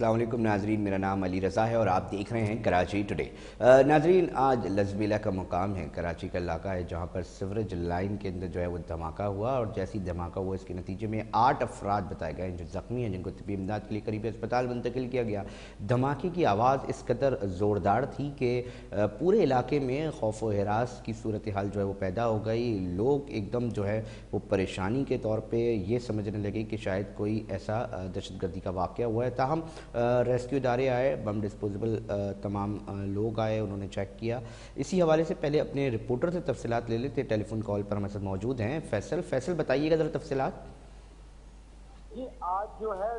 अस्सलाम वालेकुम नाजरीन, मेरा नाम अली रज़ा है और आप देख रहे हैं कराची टुडे। नाजरीन, आज लज़बेला का मुकाम है, कराची का इलाका है जहां पर सीवरेज लाइन के अंदर जो है वो धमाका हुआ और जैसे ही धमाका हुआ इसके नतीजे में 8 अफराद बताए गए जो ज़ख्मी हैं, जिनको तिब्बी इमदाद के लिए करीबी अस्पताल मुंतकिल किया गया। धमाके की आवाज़ इस कदर ज़ोरदार थी कि पूरे इलाके में खौफ व हरास की सूरत हाल जो है वो पैदा हो गई। लोग एकदम जो है वो परेशानी के तौर पर ये समझने लगे कि शायद कोई ऐसा दहशतगर्दी का वाक़या हुआ है। ताहम रेस्क्यू इदारे आए, बम डिस्पोजेबल तमाम लोग आए, उन्होंने चेक किया। इसी हवाले से पहले अपने रिपोर्टर से तफसीलात ले लेते। टेलीफोन कॉल पर हमारे साथ मौजूद हैं फैसल बताइएगा ज़रा तफसीलात। जी, आज जो है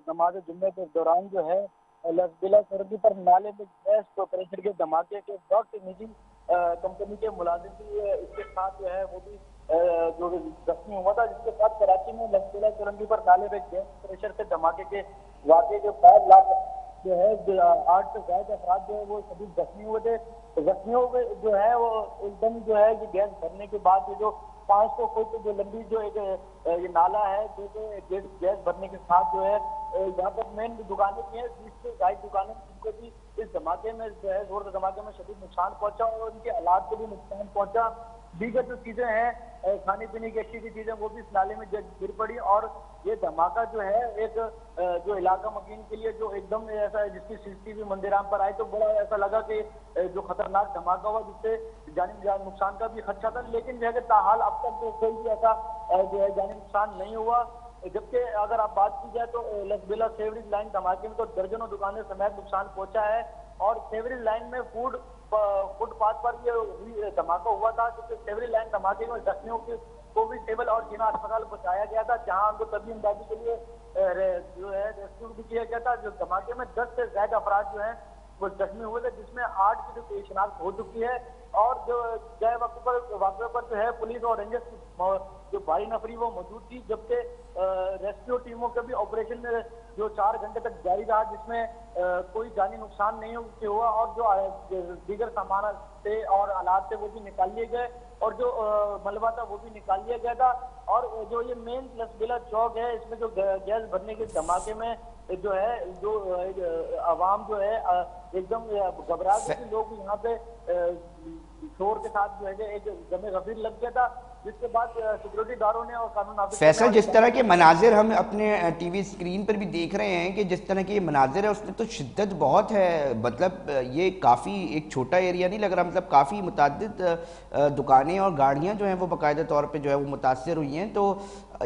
नमाज जुम्मे के दौरान जो है लसबिला सरहदी पर नाले में गैस तो प्रेशर के धमाके के वक्त निजी कंपनी के मुलाजिम भी इसके साथ जो है वो भी जो जख्मी हुआ था, जिसके साथ कराची में लसबिला सरहदी पर नाले में गैस प्रेशर से धमाके के वाक़े के 5 लाख जो है 8 से ज्यादा अफराद जो है वो सभी जख्मी हुए थे। तो जख्मियों के जो है वो एकदम जो है कि गैस भरने के बाद ये जो 500 फुट जो लंबी जो एक ये नाला है जो गैस भरने के साथ जो है यहाँ पर मेन दुकानें भी हैं, 20 से 2.5 दुकानें, जिनको भी इस धमाके में जो है जोर धमाके में शदीद नुकसान पहुंचा और उनके हालात को भी नुकसान पहुंचा। दीगर जो चीजें हैं खाने पीने की अच्छी चीजें वो भी इस नाले में गिर पड़ी और ये धमाका जो है एक जो इलाका मकीन के लिए जो एकदम ऐसा है जिसकी सीसीटीवी मंदिराम पर आई तो बड़ा ऐसा लगा कि जो खतरनाक धमाका हुआ जिससे जानी नुकसान का भी खदशा था, लेकिन जो है ताहाल अब तक जो कोई भी ऐसा जो है जानी नुकसान नहीं हुआ। जबकि अगर आप बात की जाए तो लसबिला सेवरेज लाइन धमाके में तो दर्जनों दुकानें समेत नुकसान पहुंचा है और सेवरेज लाइन में फुटपाथ पर ये धमाका हुआ था, क्योंकि सेवरेज लाइन धमाके में जख्मियों को भी सिविल और जिला अस्पताल पहुंचाया गया था, जहां उनको तबीयत इमदादी के लिए जो है रेस्क्यू भी किया गया था। जो धमाके में 10 से ज्यादा अफराद जो है वो जख्मी हुए थे, जिसमें 8 की जो शिनाख्त हो चुकी है और जो गए वाक़े पर जो है पुलिस और रेंजर्स की जो भारी नफरी वो मौजूद थी, जबकि रेस्क्यू टीमों का भी ऑपरेशन जो 4 घंटे तक जारी रहा, जिसमें कोई जानी नुकसान नहीं हुआ और जो दीगर सामान थे और आलात थे वो भी निकाल लिए गए और जो मलबा था वो भी निकाल लिया गया था। और जो ये मेन लसबिला चौक है, इसमें जो गैस भरने के धमाके में जो है जो आवाम जो है एकदम घबरा गई, लोग यहाँ पे शोर के साथ जो है एक जमे गफीर लग गया था, जिसके बाद सिक्योरिटी दारों ने और कानून फैसल जिस तरह के मनाजिर हम अपने टीवी स्क्रीन पर भी देख रहे हैं कि जिस तरह के ये मनाजिर है उसमें तो शिद्दत बहुत है। मतलब ये काफ़ी एक छोटा एरिया नहीं लग रहा, मतलब काफ़ी मुतअद्दिद दुकानें और गाड़ियां जो हैं वो बाकायदा तौर पे जो है वो मुतासर हुई हैं। तो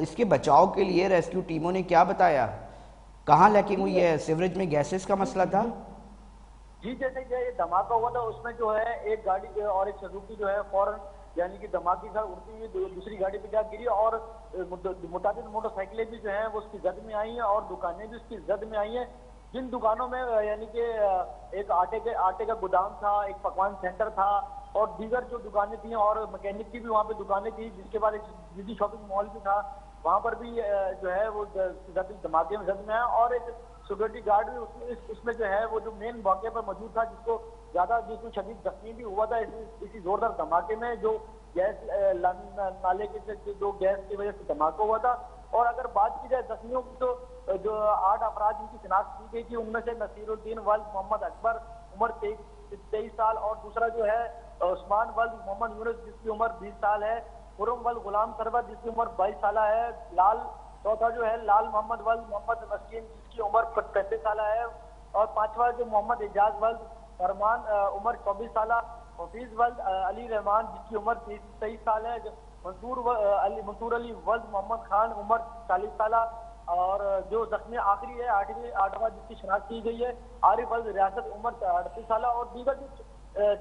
इसके बचाव के लिए रेस्क्यू टीमों ने क्या बताया, कहाँ लैकिंग हुई है? सीवरेज में गैसेस का मसला था जी। जैसे ये धमाका हुआ था उसमें जो है एक गाड़ी और एक सुजुकी जो है फौरन यानी कि धमाके का उड़ती हुई दूसरी गाड़ी पे जा गिरी और मुताबिक मोटरसाइकिलें भी जो हैं वो उसकी जद में आई हैं और दुकानें भी उसकी जद में आई हैं। जिन दुकानों में यानी कि एक आटे का गोदाम था, एक पकवान सेंटर था और दीगर जो दुकानें थी और मैकेनिक की भी वहाँ पे दुकानें थी, जिसके बाद एक निजी शॉपिंग मॉल भी था, वहाँ पर भी जो है वो धमाके में जद में है और एक सिक्योरिटी गार्ड भी उसमें जो है वो जो मेन वाक़े पर मौजूद था, जिसको शदीद जख्मी भी हुआ था इसी जोरदार धमाके में जो गैस नाले के जो गैस की वजह से धमाका हुआ था। और अगर बात की जाए जख्मियों की तो जो 8 अफराद जिनकी शिनाख्त की गई थी उनमें से नसीरुद्दीन वल्द मोहम्मद अकबर उम्र 23 साल और दूसरा जो है उस्मान वल्द मोहम्मद यूनुस जिसकी उम्र 20 साल है, खुरम वल्द गुलाम सरवत जिसकी उम्र 22 साल है, चौथा जो है लाल मोहम्मद वल्द मोहम्मद मस्कीन जिसकी उम्र 35 साल है और पांचवा जो मोहम्मद एजाज वल्द फरमान उम्र 24 साल, हफीज वल्द अली रहमान जिसकी उम्र 23 साल है, मंसूर अली वल्द मोहम्मद खान उम्र 40 साल और जो जख्मी आखिरी है आठवां जिसकी शनाख्त की गई है आरिफ वल्द रियासत उम्र 38 साल और दीगर जो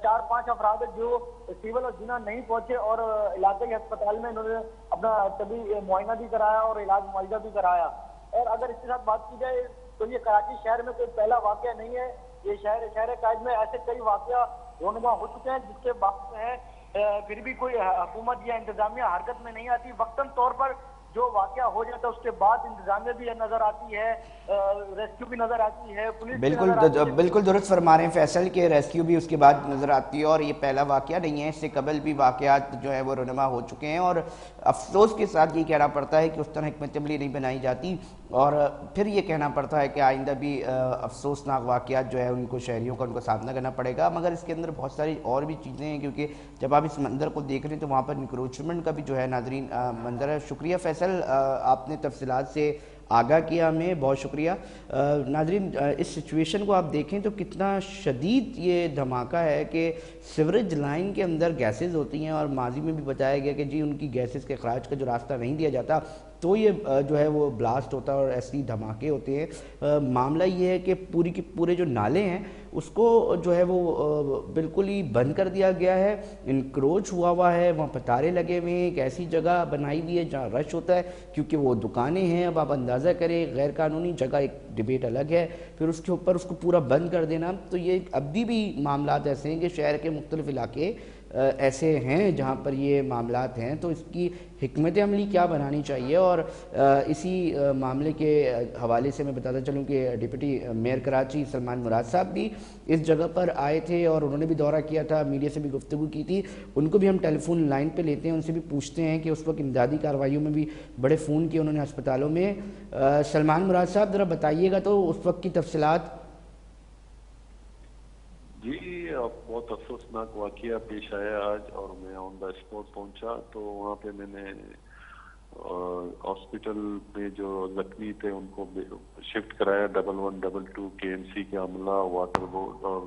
4-5 अफराद जो सिविल और जिना नहीं पहुंचे और इलाके अस्पताल में इन्होंने अपना तभी मुआयना भी कराया और इलाज मुआवजा भी कराया। और अगर इसके साथ बात की जाए तो ये कराची शहर में कोई पहला वाकया नहीं है, ये शहर कायद में ऐसे कई वाकया रोनुमा हो चुके हैं जिसके बाद है फिर भी कोई हुकूमत या इंतजामिया हरकत में नहीं आती। वक्तन तौर पर जो वाकया हो जाता है उसके बाद इंतजामिया भी नजर आती है, रेस्क्यू भी नजर आती है, पुलिस भी नजर आती है। बिल्कुल दुरुस्त फरमा रहे हैं फैसल के, रेस्क्यू भी उसके बाद नज़र आती है और ये पहला वाकया नहीं है, इससे कबल भी वाकयात जो है वो रुनमा हो चुके हैं और अफसोस के साथ ये कहना पड़ता है कि उस तरह हिकमत अमली नहीं बनाई जाती और फिर ये कहना पड़ता है कि आइंदा भी अफसोसनाक वाकयात जो है उनको शहरियों का उनको सामना करना पड़ेगा। मगर इसके अंदर बहुत सारी और भी चीज़ें हैं, क्योंकि जब आप इस मंजर को देख रहे हैं तो वहाँ पर इंक्रोचमेंट का भी जो है नाजरीन मंजर है। शुक्रिया फैसल, आपने तफसीलात से आगाह किया हमें, बहुत शुक्रिया। नाजरीन, इस सिचुएशन को आप देखें तो कितना शदीद ये धमाका है कि सिवरेज लाइन के अंदर गैसेस होती हैं और माजी में भी बताया गया कि जी उनकी गैसेस के अखराज का जो रास्ता नहीं दिया जाता तो ये जो है वो ब्लास्ट होता है और ऐसी धमाके होते हैं। मामला ये है कि पूरी के पूरे जो नाले हैं उसको जो है वो बिल्कुल ही बंद कर दिया गया है, इनक्रोच हुआ है, वहाँ पर तारे लगे हुए हैं, एक ऐसी जगह बनाई हुई है जहाँ रश होता है क्योंकि वो दुकानें हैं। अब आप अंदाज़ा करें, गैर कानूनी जगह, एक डिबेट अलग है, फिर उसके ऊपर उसको पूरा बंद कर देना, तो ये अभी भी मामलात ऐसे हैं कि शहर के मुख्तलिफ इलाके ऐसे हैं जहाँ पर ये मामलात हैं। तो इसकी हिकमत अमली क्या बनानी चाहिए। और इसी मामले के हवाले से मैं बताता चलूँ कि डिप्टी मेयर कराची सलमान मुराद साहब भी इस जगह पर आए थे और उन्होंने भी दौरा किया था, मीडिया से भी गुफ्तगू की थी। उनको भी हम टेलीफोन लाइन पे लेते हैं, उनसे भी पूछते हैं कि उस वक्त इमदादी कार्रवाइयों में भी बड़े फ़ोन किए उन्होंने अस्पतालों में। सलमान मुराद साहब ज़रा बताइएगा तो उस वक्त की तफसीलात। जी, बहुत अफसोसनाक वाकया पेश आया आज और मैं ऑन द स्पॉट पहुंचा तो वहाँ पे मैंने हॉस्पिटल में जो जख्मी थे उनको शिफ्ट कराया। 1112 KMC के अमला, वाटर बोर्ड और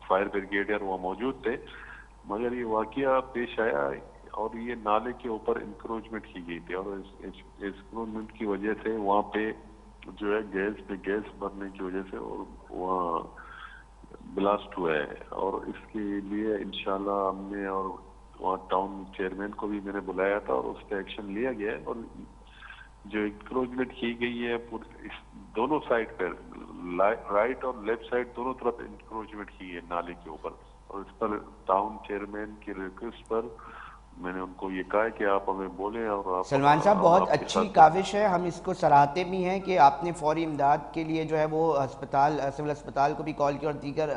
फायर ब्रिगेडियर वहाँ मौजूद थे। मगर ये वाकया पेश आया और ये नाले के ऊपर इंक्रोचमेंट की गई थी और इस इंक्रोचमेंट की वजह से वहाँ पे जो है गैस भरने की वजह से और वहाँ ब्लास्ट हुआ है। और इसके लिए इंशाल्लाह हमने और वहाँ टाउन चेयरमैन को भी मैंने बुलाया था और उस पर एक्शन लिया गया है। और जो इंक्रोचमेंट की गई है इस दोनों साइड पर, राइट और लेफ्ट साइड दोनों तरफ इंक्रोचमेंट की है नाले के ऊपर, और इस पर टाउन चेयरमैन की रिक्वेस्ट पर मैंने उनको ये कहा है कि आप हमें बोलें। और आप सलमान साहब, बहुत अच्छी काविश है, हम इसको सराहते भी हैं कि आपने फौरी इमदाद के लिए जो है वो अस्पताल, सिविल अस्पताल को भी कॉल किया और दीगर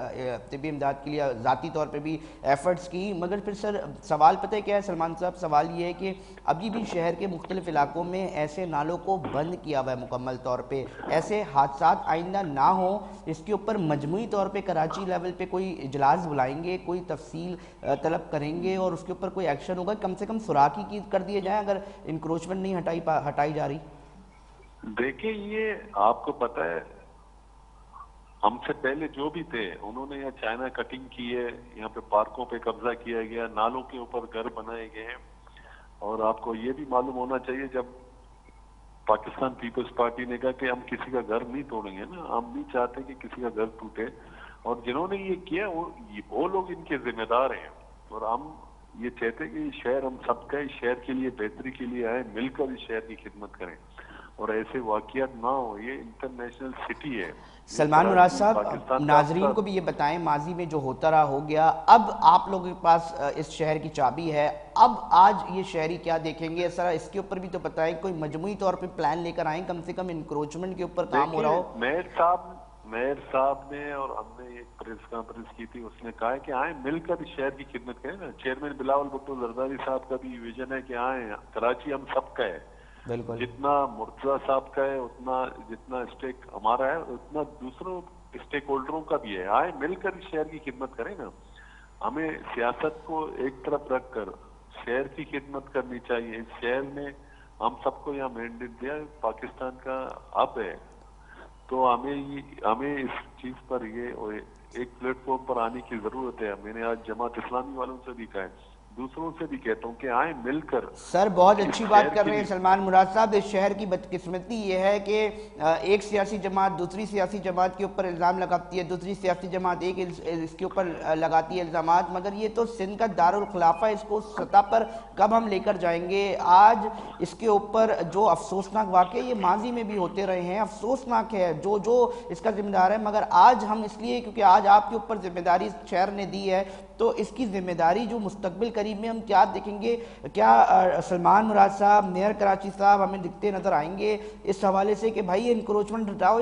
तिब्बी इमदाद के लिए ज़ाती तौर पे भी एफ़र्ट्स की। मगर फिर सर सवाल पता है क्या है सलमान साहब, सवाल ये है कि अभी भी शहर के मुख्तलिफ इलाकों में ऐसे नालों को बंद किया हुआ है मुकम्मल तौर पर, ऐसे हादसात आइंदा ना हो इसके ऊपर मजमूई तौर पर कराची लेवल पर कोई इजलास बुलाएंगे, कोई तफसील तलब करेंगे और उसके ऊपर कोई एक्शन, कम से कम सुराखी की कर दिए जाए अगर इंक्रोचमेंट नहीं हटाई जा रही। देखिए, ये आपको पता है हमसे पहले जो भी थे उन्होंने यहाँ चाइना कटिंग की है, यहाँ पे पार्कों पे कब्जा किया गया, नालों के ऊपर घर बनाए गए हैं। और आपको ये भी मालूम होना चाहिए, जब पाकिस्तान पीपल्स पार्टी ने कहा कि हम किसी का घर नहीं तोड़ेंगे ना, हम नहीं चाहते कि किसी का घर टूटे, और जिन्होंने ये किया वो लोग इनके जिम्मेदार हैं। और हम ये चाहते हैं कि शहर हम सबका, इस शहर के लिए बेहतरी के लिए आए, मिलकर इस शहर की खिदमत करें और ऐसे वाकयात ना हो। ये इंटरनेशनल सिटी है। सलमान मुराद साहब, नाजरीन को भी ये बताएं, माजी में जो होता रहा हो गया, अब आप लोगों के पास इस शहर की चाबी है, अब आज ये शहरी क्या देखेंगे सर, इसके ऊपर भी तो बताएं, कोई मजमूई तौर पे प्लान लेकर आए, कम से कम इंक्रोचमेंट के ऊपर काम हो रहा हो। मेयर साहब ने और हमने एक प्रेस कॉन्फ्रेंस की थी, उसने कहा है कि आए मिलकर इस शहर की खिदमत करें ना। चेयरमैन बिलावल भुट्टो जरदारी साहब का भी विजन है कि आए, कराची हम सबका है, बिल्कुल जितना मुर्तजा साहब का है उतना, जितना स्टेक हमारा है उतना दूसरों स्टेक होल्डरों का भी है। आए मिलकर इस शहर की खिदमत करें ना। हमें सियासत को एक तरफ रखकर शहर की खिदमत करनी चाहिए। इस शहर में हम सबको यहाँ मैंडेट दिया, पाकिस्तान का हब है, तो हमें इस चीज पर ये एक प्लेटफॉर्म पर आने की जरूरत है। मैंने आज जमात इस्लामी वालों से भी कहा है, दूसरों से भी कहता हूँ कि आए मिलकर। सर बहुत अच्छी बात कर रहे हैं सलमान मुराद साहब। इस शहर की बदकिस्मती ये है कि एक सियासी जमात दूसरी सियासी जमात के ऊपर इल्ज़ाम लगाती है, दूसरी सियासी जमात एक इसके ऊपर लगाती है इल्ज़ामात, मगर ये तो सिंध का दारुल खिलाफा, इसको सतह पर कब हम लेकर जाएंगे। आज इसके ऊपर जो अफसोसनाक वाक़े ये माजी में भी होते रहे हैं, अफसोसनाक है, जो इसका जिम्मेदार है, मगर आज हम इसलिए क्योंकि आज आपके ऊपर जिम्मेदारी शहर ने दी है, तो इसकी जिम्मेदारी जो मुस्तकबिल करीब قریب میں ہم کیا دیکھیں گے؟ کیا سلمان مراد صاحب، میئر کراچی صاحب ہمیں دکھتے نظر آئیں گے اس حوالے سے کہ بھائی انکروچمنٹ ہٹاؤ،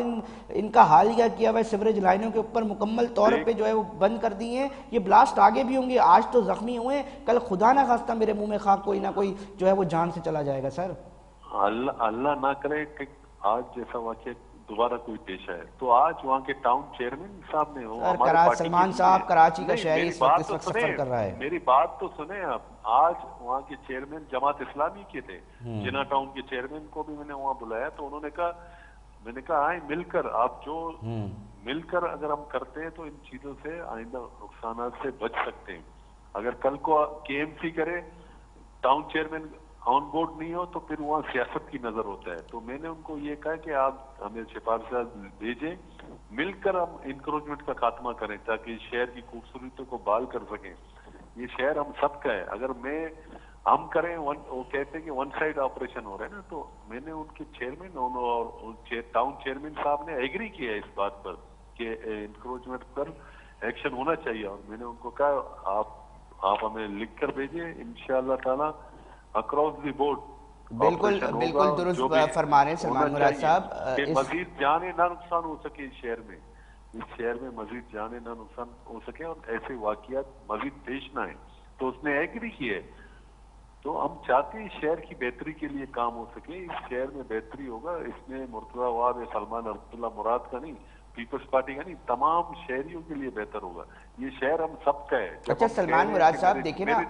ان کا حال کیا ہوا ہے؟ سیوریج لائنوں کے اوپر مکمل طور پہ جو ہے وہ بند کر دی ہیں، یہ بلاسٹ آگے بھی ہوں گے، آج تو زخمی ہوئے ہیں، کل خدا نہ خواستہ میرے منہ میں خاک کوئی نہ کوئی جو ہے وہ جان سے چلا جائے گا سر۔ اللہ نہ کرے کہ آج جیسا واقعہ دوبارہ کوئی پیش آئے۔ تو آج وہاں کے ٹاؤن چیئرمین صاحب نے سلمان صاحب کراچی کا شہری اس وقت سفر کر رہا ہے۔ میری بات تو سنیں آپ، آج وہاں کے چیئرمین جماعت اسلامی کے تھے، جنا ٹاؤن کے چیئرمین کو بھی میں نے وہاں بلایا، تو انہوں نے کہا، میں نے کہا آئیں مل کر، آپ جو مل کر اگر ہم کرتے ہیں تو ان چیزوں سے آئندہ نقصانات سے بچ سکتے ہیں۔ اگر کل کو کے ایم سی کرے، ٹاؤن چیئرمین آن بورڈ نہیں ہو تو پھر وہاں سیاست کی نظر ہوتا ہے۔ تو میں نے ان کو یہ کہا کہ آپ ہمیں سفارشات بھیجیں، مل کر ہم انکروچمنٹ کا خاتمہ کریں تاکہ شہر کی خوبصورتی کو بحال کر سکیں۔ یہ شہر ہم سب کا ہے، اگر ہم کریں، وہ کہتے ہیں کہ ون سائڈ آپریشن ہو رہا ہے نا، تو میں نے ان کے چیئرمین اور ٹاؤن چیئرمین صاحب نے ایگری کیا اس بات پر کہ انکروچمنٹ پر ایکشن ہونا چاہیے، اور میں نے ان کو کہا آپ ہمیں لکھ کر بھیجیں، انشاءاللہ تعالی اکراس دی بورڈ بالکل درست فرما رہے ہیں سلمان مراد صاحب۔ کہ مزید جانیں نہ نقصان ہو سکے اس شہر میں مزید جانیں نہ نقصان ہو سکے اور ایسے واقعات مزید پیش نہ آئیں، تو اس نے ایگری کیا ہے۔ تو ہم چاہتے ہیں شہر کی بہتری کے لیے کام ہو سکے، اس شہر میں بہتری ہوگا، اس میں مرتضی وہاب یا سلمان عبداللہ مراد کا نہیں، پیپلز پارٹی کا نہیں، تمام شہریوں کے لیے بہتر ہوگا۔ یہ شہر ہم سب کا ہے۔ اچھا سلمان مراد صاحب دیکھیں نا،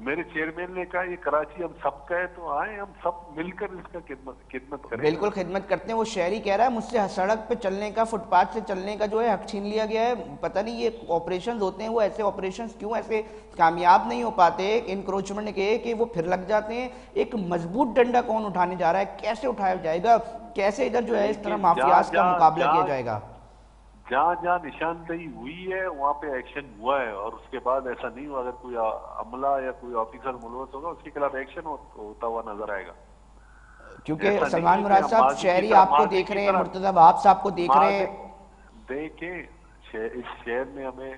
میرے چیئرمین نے کہا یہ کراچی ہم سب کا ہے، تو آئیں ہم سب مل کر اس کا خدمت کریں۔ بالکل خدمت کرتے ہیں۔ وہ شہری کہہ رہا ہے مجھ سے سڑک پہ چلنے کا، فٹ پاتھ سے چلنے کا جو ہے حق چھین لیا گیا ہے، پتہ نہیں یہ آپریشنز ہوتے ہیں، وہ ایسے آپریشنز کیوں ایسے کامیاب نہیں ہو پاتے انکروچمنٹ کے کہ وہ پھر لگ جاتے ہیں۔ ایک مضبوط ڈنڈا کون اٹھانے جا رہا ہے؟ کیسے اٹھایا جائے گا؟ کیسے ادھر جو ہے اس طرح مافیاز کا مقابلہ کیا جائے گا؟ جہاں جہاں نشاندہی ہوئی ہے وہاں پہ ایکشن ہوا ہے، اور اس کے بعد ایسا نہیں ہوا اگر کوئی عملہ یا کوئی آفیسر ملوث ہوگا اس کے خلاف ایکشن ہوتا ہوا نظر آئے گا۔ کیونکہ سلمان مراد صاحب شہری آپ کو دیکھ رہے ہیں، مرتضی وہاب صاحب کو دیکھ رہے ہیں، دیکھیں اس شہر میں ہمیں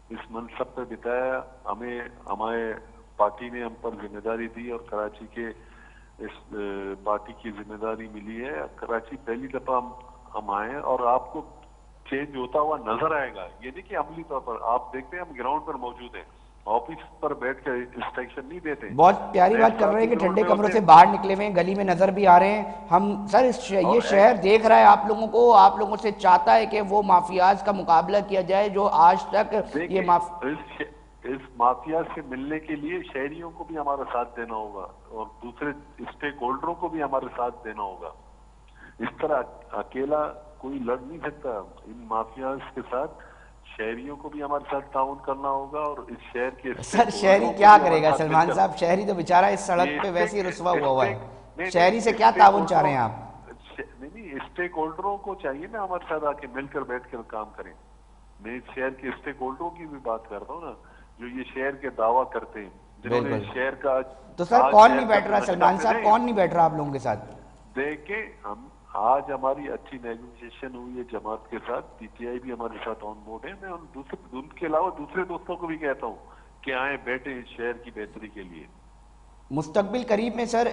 اس منصب پہ بتایا، ہمیں ہمارے پارٹی نے ہم پر ذمہ داری دی اور کراچی کے اس پارٹی کی ذمہ داری ملی ہے۔ کراچی پہلی دفعہ ہم آئے ہیں اور آپ کو چینج ہوتا ہوا نظر آئے گا، یہ نہیں کہ عملی طور پر آپ دیکھتے ہیں، ہم گراؤنڈ پر موجود ہیں، آفس پر بیٹھ کے انسٹرکشن نہیں دیتے۔ بہت پیاری بات کر رہے ہیں کہ ٹھنڈے کمروں سے باہر نکلے ہوئے ہیں، گلی میں نظر بھی آ رہے ہیں ہم سر۔ یہ شہر دیکھ رہا ہے آپ لوگوں کو، آپ لوگوں سے چاہتا ہے کہ وہ مافیاز کا مقابلہ کیا جائے جو آج تک یہ اس مافیا سے ملنے کے لیے شہریوں کو بھی ہمارا ساتھ دینا ہوگا اور دوسرے اسٹیک ہولڈروں کو بھی ہمارے ساتھ دینا ہوگا۔ اس طرح اکیلا کوئی لڑ نہیں سکتا ان مافیاز کے ساتھ، شہریوں کو بھی ہمارے ساتھ تعاون کرنا ہوگا۔ اور اس شہر کے سر شہری کیا کرے گا سلمان صاحب؟ شہری تو بیچارہ اس سڑک پہ ویسے ہی رسوا ہوا ہے، شہری سے کیا تعاون چاہ رہے ہیں آپ؟ نہیں، اسٹیک ہولڈروں کو چاہیے نا ہمارے ساتھ آ کے مل کر بیٹھ کر کام کریں۔ میں اس شہر کے اسٹیک ہولڈروں کی بھی بات کرتا ہوں نا، جو یہ شہر کے دعویٰ کرتے ہیں، جنہوں نے شہر کا۔ تو سر کون نہیں بیٹھ رہا سلمان صاحب، کون نہیں بیٹھ رہا آپ لوگوں کے ساتھ؟ دیکھیں ہم آج ہماری اچھی نیگوشیشن ہوئی ہے جماعت کے ساتھ، پی ٹی آئی بھی ہمارے ساتھ آن بورڈ ہے۔ میں ان کے علاوہ دوسرے دوستوں کو بھی کہتا ہوں کہ آئیں بیٹھیں اس شہر کی بہتری کے لیے۔ مستقبل قریب میں سر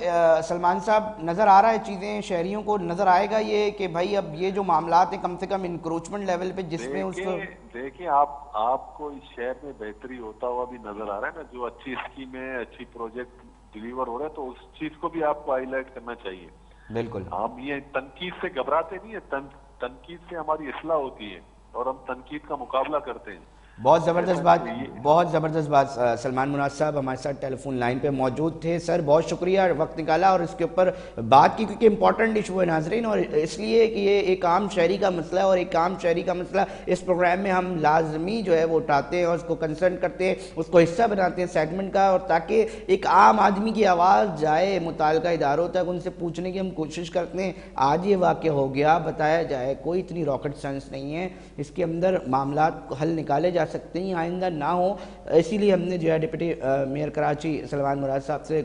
سلمان صاحب نظر آ رہا ہے چیزیں، شہریوں کو نظر آئے گا یہ کہ بھائی اب یہ جو معاملات ہیں کم سے کم انکروچمنٹ لیول پہ جس میں اس کو دیکھیں آپ کو اس شہر میں بہتری ہوتا ہوا بھی نظر آ رہا ہے نا، جو اچھی اسکیم ہے، اچھی پروجیکٹ ڈیلیور ہو رہا ہے، تو اس چیز کو بھی آپ کو ہائی لائٹ کرنا چاہیے۔ بالکل، ہم یہ تنقید سے گھبراتے نہیں ہیں، تنقید سے ہماری اصلاح ہوتی ہے اور ہم تنقید کا مقابلہ کرتے ہیں۔ بہت زبردست بات سلمان مراد صاحب ہمارے ساتھ ٹیلی فون لائن پہ موجود تھے۔ سر بہت شکریہ وقت نکالا اور اس کے اوپر بات کی، کیونکہ امپورٹنٹ ایشو ہے ناظرین، اور اس لیے کہ یہ ایک عام شہری کا مسئلہ ہے، اور ایک عام شہری کا مسئلہ اس پروگرام میں ہم لازمی جو ہے وہ اٹھاتے ہیں اور اس کو کنسرن کرتے ہیں، اس کو حصہ بناتے ہیں سیگمنٹ کا، اور تاکہ ایک عام آدمی کی آواز جائے متعلقہ اداروں تک، ان سے پوچھنے کی ہم کوشش کرتے ہیں۔ آج یہ واقعہ ہو گیا، بتایا جائے، کوئی اتنی راکٹ سائنس نہیں ہے، اس کے اندر معاملات حل نکالے جا سکتے ہیں، آئندہ نہ ہو۔ اسی لیے ہم نے جو ہے ڈپٹی میئر کراچی سلمان مراد صاحب سے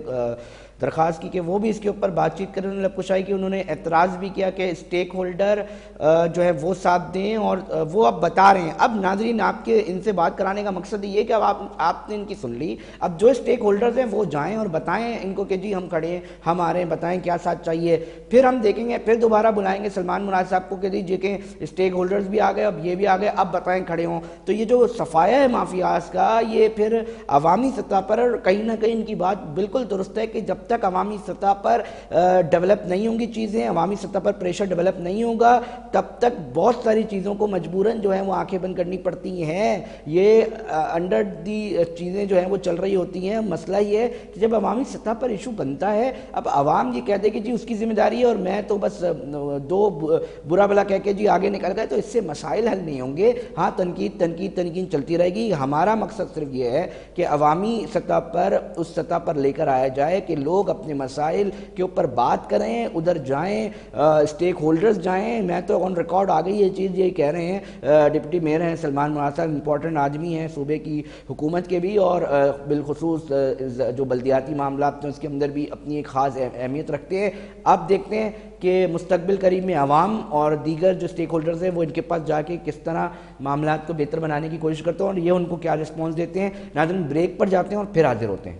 درخواست کی کہ وہ بھی اس کے اوپر بات چیت کریں, انہوں نے کشائی کی, انہوں نے اعتراض بھی کیا کہ اسٹیک ہولڈر جو ہے وہ ساتھ دیں, اور وہ اب بتا رہے ہیں. اب ناظرین آپ کے ان سے بات کرانے کا مقصد یہ کہ اب آپ نے ان کی سن لی, اب جو اسٹیک ہولڈرز ہیں وہ جائیں اور بتائیں ان کو کہ جی ہم کھڑے ہیں, ہم آ رہے ہیں, بتائیں کیا ساتھ چاہیے. پھر ہم دیکھیں گے, پھر دوبارہ بلائیں گے سلمان مراد صاحب کو کہ جی کہ اسٹیک ہولڈرز بھی آ گئے, اب یہ بھی آ گئے, اب بتائیں کھڑے ہوں. تو یہ جو صفایا ہے مافیاز کا, یہ پھر عوامی سطح پر کہیں نہ کہیں ان کی بات بالکل درست ہے کہ جب تک عوامی سطح پر ڈیولپ نہیں ہوں گی چیزیں, عوامی سطح پر پریشر ڈیولپ نہیں ہوگا, تب تک بہت ساری چیزوں کو مجبوراً جو ہے وہ آنکھیں بند کرنی پڑتی ہیں. یہ انڈر دی چیزیں جو ہیں وہ چل رہی ہوتی ہیں. مسئلہ یہ ہے کہ جب عوامی سطح پر ایشو بنتا ہے, اب عوام یہ کہہ دے کہ جی اس کی ذمہ داری ہے اور میں تو بس دو برا بلا کہہ کے جی آگے نکل گئے, تو اس سے مسائل حل نہیں ہوں گے. ہاں تنقید چلتی رہے گی. ہمارا مقصد صرف یہ ہے کہ عوامی سطح پر اس سطح پر لے کر آیا جائے کہ لوگ اپنے مسائل کے اوپر بات کریں, ادھر جائیں, اسٹیک ہولڈرز جائیں. میں تو آن ریکارڈ آ گئی یہ چیز, یہی کہہ رہے ہیں ڈپٹی میئر ہیں سلمان مراد صاحب, امپورٹنٹ آدمی ہیں صوبے کی حکومت کے بھی, اور بالخصوص جو بلدیاتی معاملات ہیں اس کے اندر بھی اپنی ایک خاص اہمیت رکھتے ہیں. اب دیکھتے ہیں کہ مستقبل قریب میں عوام اور دیگر جو اسٹیک ہولڈرز ہیں وہ ان کے پاس جا کے کس طرح معاملات کو بہتر بنانے کی کوشش کرتے ہیں اور یہ ان کو کیا رسپانس دیتے ہیں. ناظرین بریک پر جاتے ہیں اور پھر حاضر ہوتے ہیں.